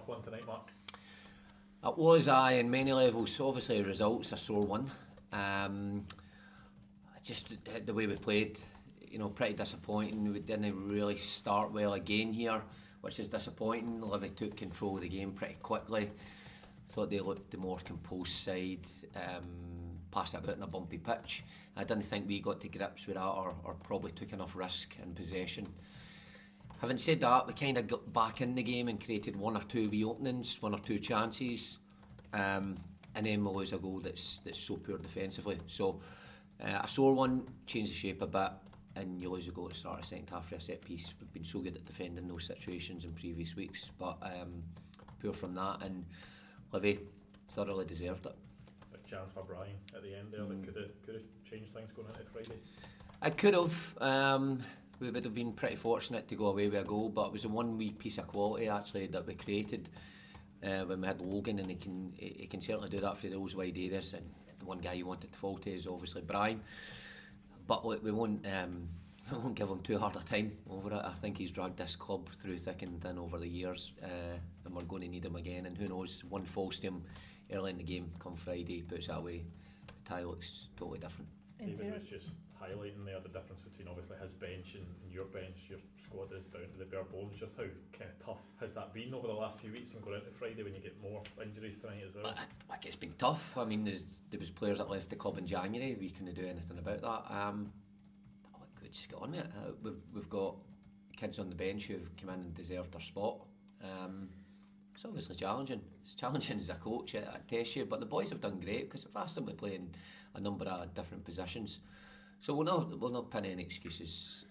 tough one tonight, Mark? It was, in many levels. Obviously, results a sore one. Just the way we played, pretty disappointing. We didn't really start well again here, which is disappointing. Livy took control of the game pretty quickly. Thought they looked the more composed side, passed it about in a bumpy pitch. I didn't think we got to grips with that or probably took enough risk in possession. Having said that, we kind of got back in the game and created one or two wee openings, one or two chances, and then we lose a goal that's so poor defensively. So a sore one, change the shape a bit, and you lose a goal at the start of the second half for a set piece. We've been so good at defending those situations in previous weeks, but poor from that, and Livy thoroughly deserved it. A chance for Brian at the end there that could have changed things going into Friday. It could have. We would have been pretty fortunate to go away with a goal, but it was the one wee piece of quality actually that we created when we had Logan, and he can certainly do that for those wide areas. And the one guy you wanted to fall to is obviously Brian, but we won't give him too hard a time over it. I think he's dragged this club through thick and thin over the years, and we're going to need him again. And who knows, one falls to him early in the game, come Friday, puts it away, the tie looks totally different. David was just highlighting there the difference between obviously his bench and your bench. Your squad is down to the bare bones. Just how kind of tough has that been over the last few weeks and going into Friday when you get more injuries tonight as well? Like it's been tough. I mean, there was players that left the club in January. We couldn't do anything about that. We just get on with it. We've got kids on the bench who've come in and deserved their spot. It's obviously challenging. It's challenging as a coach, I test you, but the boys have done great because I've asked them to play in a number of different positions. So we'll not pin any excuses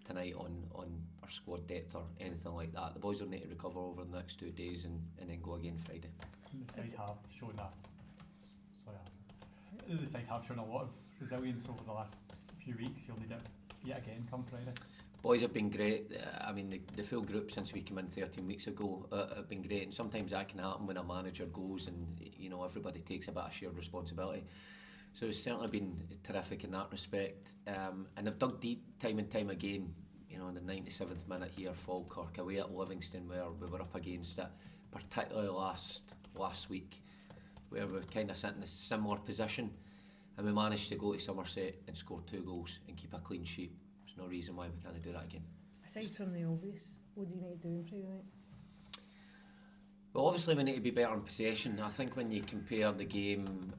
tonight on our squad depth or anything like that. The boys will need to recover over the next 2 days and then go again Friday. The side have shown that. Sorry, Alison. The side have shown a lot of resilience over the last few weeks. You'll need it yet again come Friday. Boys have been great. I mean, the full group since we came in 13 weeks ago have been great, and sometimes that can happen when a manager goes and everybody takes a bit of shared responsibility. So it's certainly been terrific in that respect, and they've dug deep time and time again. In the 97th minute here, Falkirk away at Livingston, where we were up against it, particularly last week, where we were kind of sitting in a similar position, and we managed to go to Somerset and score 2 goals and keep a clean sheet. There's no reason why we can't do that again. Aside from the obvious, what do you need to do on Friday night? Well, obviously we need to be better in possession. I think when you compare the game,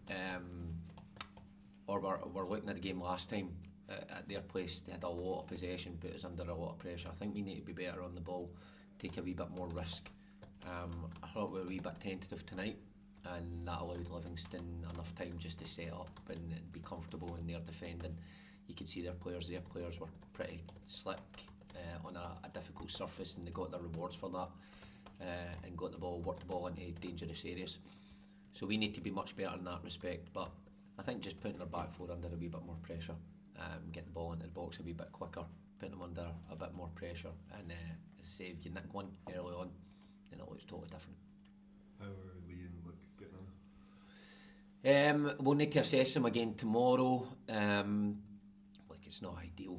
or we're looking at the game last time at their place, they had a lot of possession, put us under a lot of pressure. I think we need to be better on the ball, take a wee bit more risk. I thought we were a wee bit tentative tonight, and that allowed Livingston enough time just to set up and be comfortable in their defending. You could see their players were pretty slick on a difficult surface, and they got their rewards for that, and worked the ball into dangerous areas. So we need to be much better in that respect, but I think just putting their back four under a wee bit more pressure, getting the ball into the box a wee bit quicker, putting them under a bit more pressure, and as I say, if you nick one early on, then it looks totally different. How are Lee and Luke getting on? We'll need to assess them again tomorrow. It's not ideal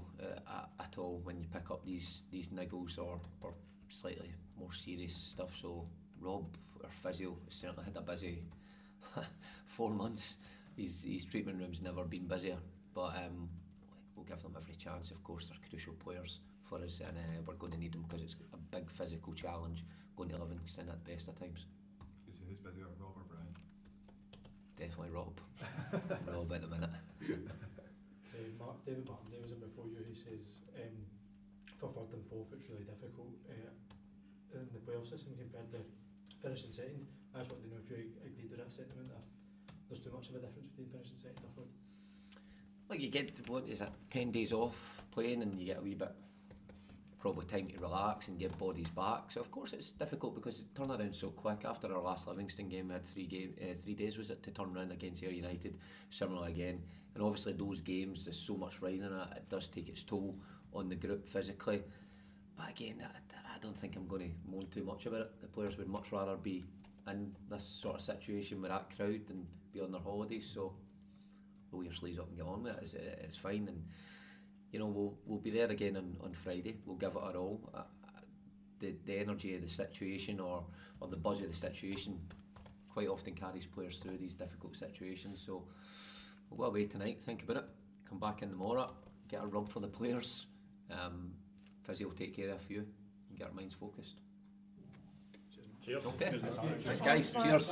at all when you pick up these niggles or slightly more serious stuff. So Rob, our physio, has certainly had a busy 4 months. His treatment room's never been busier, but we'll give them every chance. Of course, they're crucial players for us, and we're going to need them because it's a big physical challenge going to Livingston at the best of times. Who's busier, Rob or Brian? Definitely Rob. Rob at the minute. David Martin was in before you, who says for third and fourth it's really difficult in the playoff system compared to finishing second. I just want to know if you agreed with that sentiment, that there's too much of a difference between finishing second or third. Like you get, 10 days off playing, and you get a wee bit probably time to relax and get bodies back. So of course it's difficult because it turned around so quick. After our last Livingston game, we had 3 days was it to turn around against Ayr United, similar again. And obviously those games, there's so much riding in it, it does take its toll on the group physically. But again, I don't think I'm going to moan too much about it. The players would much rather be in this sort of situation with that crowd than be on their holidays. So roll your sleeves up and get on with it. It's fine, and we'll be there again on Friday. We'll give it our all. the energy of the situation or the buzz of the situation quite often carries players through these difficult situations. So we'll go away tonight, think about it, come back in tomorrow, get a rub for the players. Fizzy will take care of a few and get our minds focused. Cheers. Okay, Cheers. thanks guys, cheers.